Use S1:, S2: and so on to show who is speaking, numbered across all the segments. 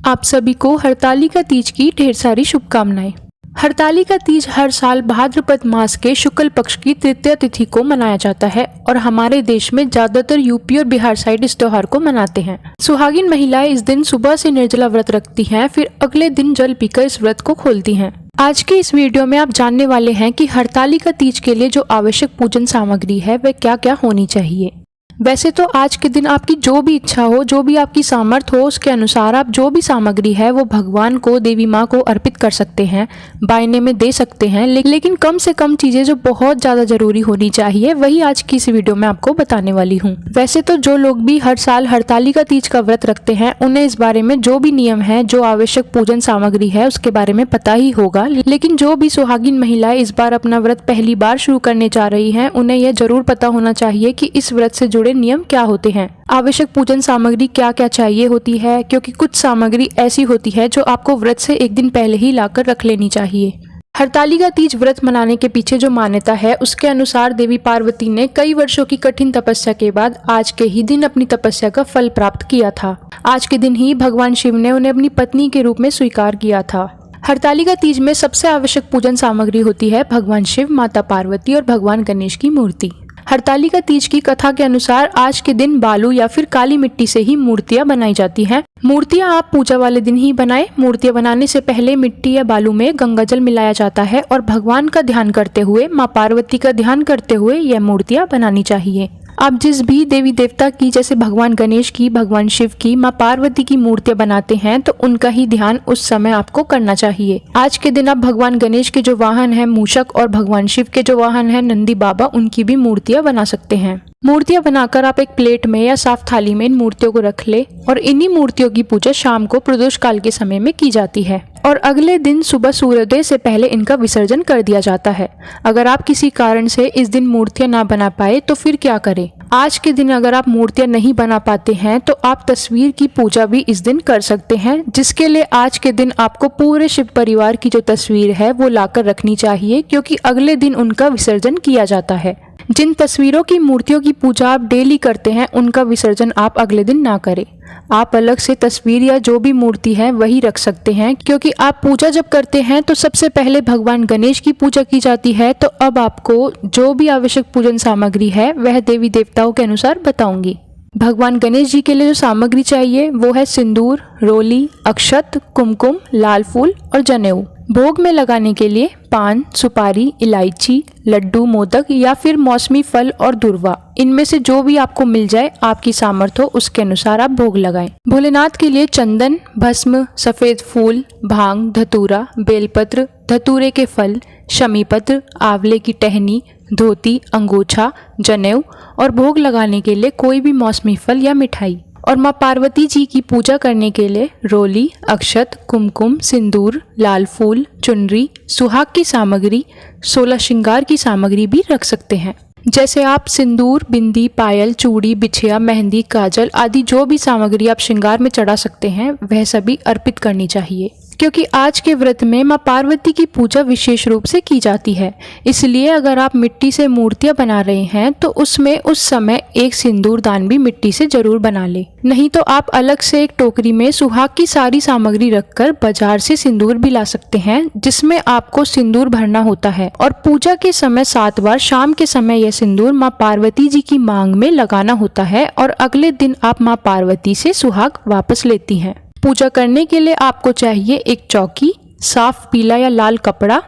S1: आप सभी को हरतालिका तीज की ढेर सारी शुभकामनाएं। हरतालिका तीज हर साल भाद्रपद मास के शुक्ल पक्ष की तृतीया तिथि को मनाया जाता है और हमारे देश में ज्यादातर यूपी और बिहार साइड इस त्योहार को मनाते हैं। सुहागिन महिलाएं इस दिन सुबह से निर्जला व्रत रखती हैं, फिर अगले दिन जल पीकर इस व्रत को खोलती हैं। आज के इस वीडियो में आप जानने वाले हैं कि हरतालिका तीज के लिए जो आवश्यक पूजन सामग्री है वह क्या क्या होनी चाहिए। वैसे तो आज के दिन आपकी जो भी इच्छा हो, जो भी आपकी सामर्थ्य हो, उसके अनुसार आप जो भी सामग्री है वो भगवान को, देवी माँ को अर्पित कर सकते हैं, बायने में दे सकते हैं। लेकिन कम से कम चीजें जो बहुत ज्यादा जरूरी होनी चाहिए वही आज की इस वीडियो में आपको बताने वाली हूँ। वैसे तो जो लोग भी हर साल हरतालिका तीज का व्रत रखते हैं उन्हें इस बारे में जो भी नियम है, जो आवश्यक पूजन सामग्री है उसके बारे में पता ही होगा। लेकिन जो भी सुहागिन महिलाएं इस बार अपना व्रत पहली बार शुरू करने जा रही हैं उन्हें यह जरूर पता होना चाहिए कि इस व्रत से नियम क्या होते हैं, आवश्यक पूजन सामग्री क्या क्या चाहिए होती है, क्योंकि कुछ सामग्री ऐसी होती है जो आपको व्रत से एक दिन पहले ही लाकर रख लेनी चाहिए। हरतालिका तीज व्रत मनाने के पीछे जो मान्यता है उसके अनुसार देवी पार्वती ने कई वर्षों की कठिन तपस्या के बाद आज के ही दिन अपनी तपस्या का फल प्राप्त किया था। आज के दिन ही भगवान शिव ने उन्हें अपनी पत्नी के रूप में स्वीकार किया था। हरतालिका तीज में सबसे आवश्यक पूजन सामग्री होती है भगवान शिव, माता पार्वती और भगवान गणेश की मूर्ति। हरतालिका तीज की कथा के अनुसार आज के दिन बालू या फिर काली मिट्टी से ही मूर्तियां बनाई जाती हैं। मूर्तियां आप पूजा वाले दिन ही बनाएं। मूर्तियां बनाने से पहले मिट्टी या बालू में गंगाजल मिलाया जाता है और भगवान का ध्यान करते हुए, माँ पार्वती का ध्यान करते हुए यह मूर्तियां बनानी चाहिए। आप जिस भी देवी देवता की, जैसे भगवान गणेश की, भगवान शिव की, माँ पार्वती की मूर्तियां बनाते हैं तो उनका ही ध्यान उस समय आपको करना चाहिए। आज के दिन आप भगवान गणेश के जो वाहन है मूषक और भगवान शिव के जो वाहन है नंदी बाबा, उनकी भी मूर्तियां बना सकते हैं। मूर्तियां बनाकर आप एक प्लेट में या साफ थाली में इन मूर्तियों को रख ले और इन्हीं मूर्तियों की पूजा शाम को प्रदोष काल के समय में की जाती है और अगले दिन सुबह सूर्योदय से पहले इनका विसर्जन कर दिया जाता है। अगर आप किसी कारण से इस दिन मूर्तियां ना बना पाए तो फिर क्या करें? आज के दिन अगर आप मूर्तियां नहीं बना पाते हैं तो आप तस्वीर की पूजा भी इस दिन कर सकते हैं, जिसके लिए आज के दिन आपको पूरे शिव परिवार की जो तस्वीर है वो लाकर रखनी चाहिए, क्योंकि अगले दिन उनका विसर्जन किया जाता है। जिन तस्वीरों की, मूर्तियों की पूजा आप डेली करते हैं उनका विसर्जन आप अगले दिन ना करें। आप अलग से तस्वीर या जो भी मूर्ति है वही रख सकते हैं, क्योंकि आप पूजा जब करते हैं तो सबसे पहले भगवान गणेश की पूजा की जाती है। तो अब आपको जो भी आवश्यक पूजन सामग्री है वह देवी देवताओं के अनुसार बताऊंगी। भगवान गणेश जी के लिए जो सामग्री चाहिए वो है सिंदूर, रोली, अक्षत, कुमकुम, लाल फूल और जनेऊ। भोग में लगाने के लिए पान, सुपारी, इलायची, लड्डू, मोदक या फिर मौसमी फल और दुर्वा, इनमें से जो भी आपको मिल जाए, आपकी सामर्थ्य हो उसके अनुसार आप भोग लगाएं। भोलेनाथ के लिए चंदन, भस्म, सफेद फूल, भांग, धतूरा, बेलपत्र, धतूरे के फल, शमी पत्र, आंवले की टहनी, धोती, अंगोछा, जनेऊ और भोग लगाने के लिए कोई भी मौसमी फल या मिठाई। और माँ पार्वती जी की पूजा करने के लिए रोली, अक्षत, कुमकुम, सिंदूर, लाल फूल, चुनरी, सुहाग की सामग्री, 16 श्रृंगार की सामग्री भी रख सकते हैं। जैसे आप सिंदूर, बिंदी, पायल, चूड़ी, बिछिया, मेहंदी, काजल आदि जो भी सामग्री आप श्रृंगार में चढ़ा सकते हैं वह सभी अर्पित करनी चाहिए, क्योंकि आज के व्रत में माँ पार्वती की पूजा विशेष रूप से की जाती है। इसलिए अगर आप मिट्टी से मूर्तियां बना रहे हैं तो उसमें उस समय एक सिंदूर दान भी मिट्टी से जरूर बना ले। नहीं तो आप अलग से एक टोकरी में सुहाग की सारी सामग्री रखकर बाजार से सिंदूर भी ला सकते हैं, जिसमें आपको सिंदूर भरना होता है और पूजा के समय 7 बार शाम के समय यह सिंदूर माँ पार्वती जी की मांग में लगाना होता है और अगले दिन आप माँ पार्वती से सुहाग वापस लेती हैं। पूजा करने के लिए आपको चाहिए एक चौकी, साफ पीला या लाल कपड़ा,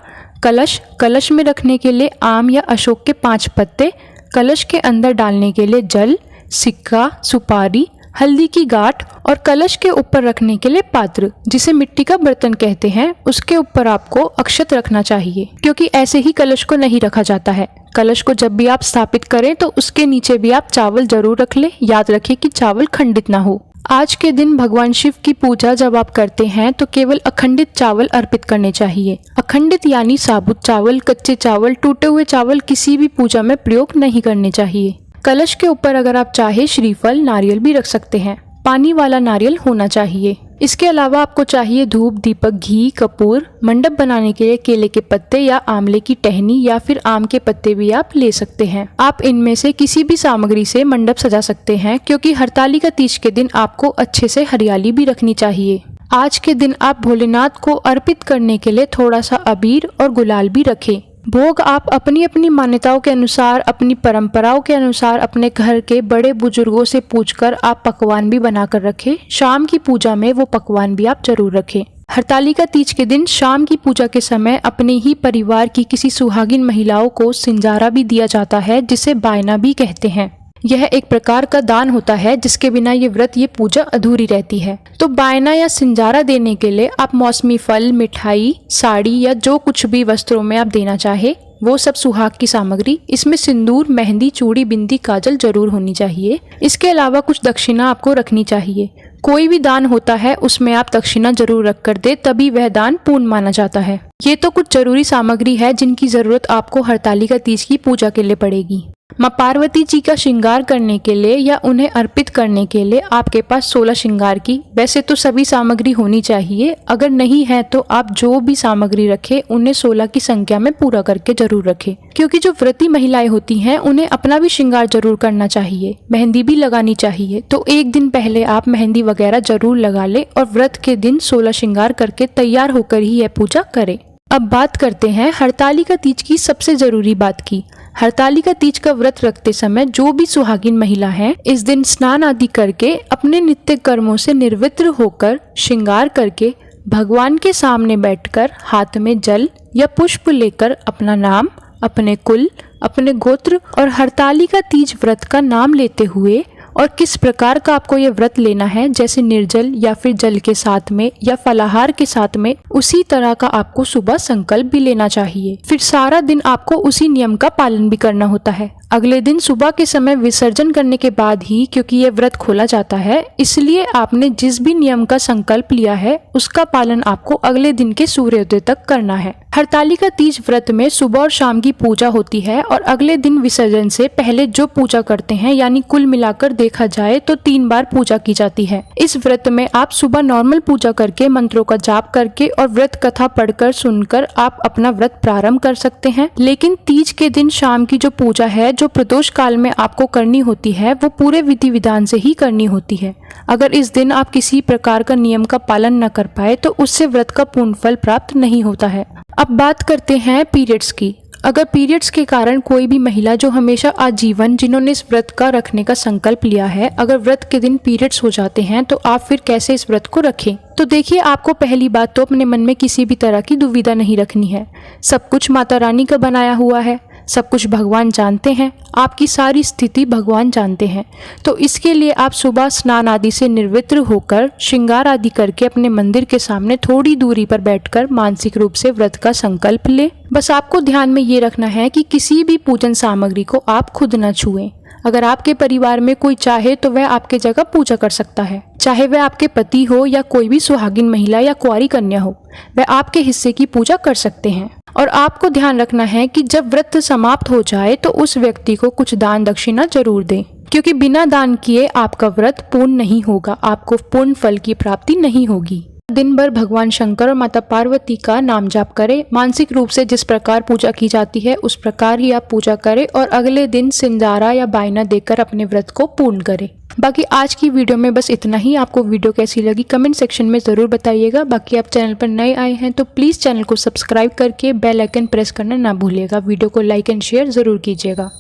S1: कलश, कलश में रखने के लिए आम या अशोक के 5 पत्ते, कलश के अंदर डालने के लिए जल, सिक्का, सुपारी, हल्दी की गांठ और कलश के ऊपर रखने के लिए पात्र, जिसे मिट्टी का बर्तन कहते हैं, उसके ऊपर आपको अक्षत रखना चाहिए, क्योंकि ऐसे ही कलश को नहीं रखा जाता है। कलश को जब भी आप स्थापित करें तो उसके नीचे भी आप चावल जरूर रख लें। याद रखें कि चावल खंडित ना हो। आज के दिन भगवान शिव की पूजा जब आप करते हैं तो केवल अखंडित चावल अर्पित करने चाहिए। अखंडित यानी साबुत चावल, कच्चे चावल, टूटे हुए चावल किसी भी पूजा में प्रयोग नहीं करने चाहिए। कलश के ऊपर अगर आप चाहे श्रीफल, नारियल भी रख सकते हैं। पानी वाला नारियल होना चाहिए। इसके अलावा आपको चाहिए धूप, दीपक, घी, कपूर। मंडप बनाने के लिए केले के पत्ते या आंवले की टहनी या फिर आम के पत्ते भी आप ले सकते हैं। आप इनमें से किसी भी सामग्री से मंडप सजा सकते हैं, क्योंकि हरतालिका तीज के दिन आपको अच्छे से हरियाली भी रखनी चाहिए। आज के दिन आप भोलेनाथ को अर्पित करने के लिए थोड़ा सा अबीर और गुलाल भी रखें। भोग आप अपनी अपनी मान्यताओं के अनुसार, अपनी परंपराओं के अनुसार अपने घर के बड़े बुजुर्गों से पूछकर आप पकवान भी बनाकर रखें। शाम की पूजा में वो पकवान भी आप जरूर रखें। हरतालिका तीज के दिन शाम की पूजा के समय अपने ही परिवार की किसी सुहागिन महिलाओं को सिंजारा भी दिया जाता है, जिसे बायना भी कहते हैं। यह एक प्रकार का दान होता है जिसके बिना ये व्रत, ये पूजा अधूरी रहती है। तो बायना या सिंजारा देने के लिए आप मौसमी फल, मिठाई, साड़ी या जो कुछ भी वस्त्रों में आप देना चाहे वो सब सुहाग की सामग्री। इसमें सिंदूर, मेहंदी, चूड़ी, बिंदी, काजल जरूर होनी चाहिए। इसके अलावा कुछ दक्षिणा आपको रखनी चाहिए। कोई भी दान होता है उसमें आप दक्षिणा जरूर रख कर दे, तभी वह दान पूर्ण माना जाता है। ये तो कुछ जरूरी सामग्री है जिनकी जरूरत आपको हरतालिका तीज की पूजा के लिए पड़ेगी। माँ पार्वती जी का श्रृंगार करने के लिए या उन्हें अर्पित करने के लिए आपके पास 16 श्रृंगार की वैसे तो सभी सामग्री होनी चाहिए। अगर नहीं है तो आप जो भी सामग्री रखें उन्हें 16 की संख्या में पूरा करके जरूर रखें, क्योंकि जो व्रती महिलाएं होती हैं उन्हें अपना भी श्रृंगार जरूर करना चाहिए, मेहंदी भी लगानी चाहिए। तो एक दिन पहले आप मेहंदी वगैरह जरूर लगा ले और व्रत के दिन 16 श्रृंगार करके तैयार होकर ही यह पूजा करें। अब बात करते हैं हरतालिका तीज की सबसे जरूरी बात की। हरतालिका तीज का व्रत रखते समय जो भी सुहागिन महिला है इस दिन स्नान आदि करके अपने नित्य कर्मों से निर्वृत्त होकर श्रृंगार करके भगवान के सामने बैठकर हाथ में जल या पुष्प लेकर अपना नाम, अपने कुल, अपने गोत्र और हरतालिका तीज व्रत का नाम लेते हुए और किस प्रकार का आपको ये व्रत लेना है, जैसे निर्जल या फिर जल के साथ में या फलाहार के साथ में, उसी तरह का आपको सुबह संकल्प भी लेना चाहिए। फिर सारा दिन आपको उसी नियम का पालन भी करना होता है। अगले दिन सुबह के समय विसर्जन करने के बाद ही, क्योंकि ये व्रत खोला जाता है, इसलिए आपने जिस भी नियम का संकल्प लिया है उसका पालन आपको अगले दिन के सूर्योदय तक करना है। हरतालिका तीज व्रत में सुबह और शाम की पूजा होती है और अगले दिन विसर्जन से पहले जो पूजा करते हैं, यानी कुल मिलाकर देखा जाए तो 3 बार पूजा की जाती है। इस व्रत में आप सुबह नॉर्मल पूजा करके, मंत्रों का जाप करके और व्रत कथा पढ़कर सुनकर आप अपना व्रत प्रारंभ कर सकते हैं। लेकिन तीज के दिन शाम की जो पूजा है, जो प्रदोष काल में आपको करनी होती है, वो पूरे विधि विधान से ही करनी होती है। अगर इस दिन आप किसी प्रकार का नियम का पालन न कर पाए तो उससे व्रत का पूर्ण फल प्राप्त नहीं होता है। अब बात करते हैं पीरियड्स की। अगर पीरियड्स के कारण कोई भी महिला जो हमेशा आजीवन, जिन्होंने इस व्रत का रखने का संकल्प लिया है, अगर व्रत के दिन पीरियड्स हो जाते हैं तो आप फिर कैसे इस व्रत को रखें। तो देखिए, आपको पहली बात तो अपने मन में किसी भी तरह की दुविधा नहीं रखनी है। सब कुछ माता रानी का बनाया हुआ है, सब कुछ भगवान जानते हैं, आपकी सारी स्थिति भगवान जानते हैं। तो इसके लिए आप सुबह स्नान आदि से निर्वृत्त होकर श्रृंगार आदि करके अपने मंदिर के सामने थोड़ी दूरी पर बैठकर मानसिक रूप से व्रत का संकल्प ले। बस आपको ध्यान में ये रखना है कि किसी भी पूजन सामग्री को आप खुद न छुएं। अगर आपके परिवार में कोई चाहे तो वह आपके जगह पूजा कर सकता है, चाहे वह आपके पति हो या कोई भी सुहागिन महिला या कुंवारी कन्या हो, वह आपके हिस्से की पूजा कर सकते हैं। और आपको ध्यान रखना है कि जब व्रत समाप्त हो जाए तो उस व्यक्ति को कुछ दान दक्षिणा जरूर दें, क्योंकि बिना दान किए आपका व्रत पूर्ण नहीं होगा, आपको पूर्ण फल की प्राप्ति नहीं होगी। दिन भर भगवान शंकर और माता पार्वती का नाम जाप करें। मानसिक रूप से जिस प्रकार पूजा की जाती है उस प्रकार ही आप पूजा करें और अगले दिन सिंजारा या बायना देकर अपने व्रत को पूर्ण करें। बाकी आज की वीडियो में बस इतना ही। आपको वीडियो कैसी लगी कमेंट सेक्शन में ज़रूर बताइएगा। बाकी आप चैनल पर नए आए हैं तो प्लीज़ चैनल को सब्सक्राइब करके बेल आइकन प्रेस करना ना भूलिएगा। वीडियो को लाइक एंड शेयर ज़रूर कीजिएगा।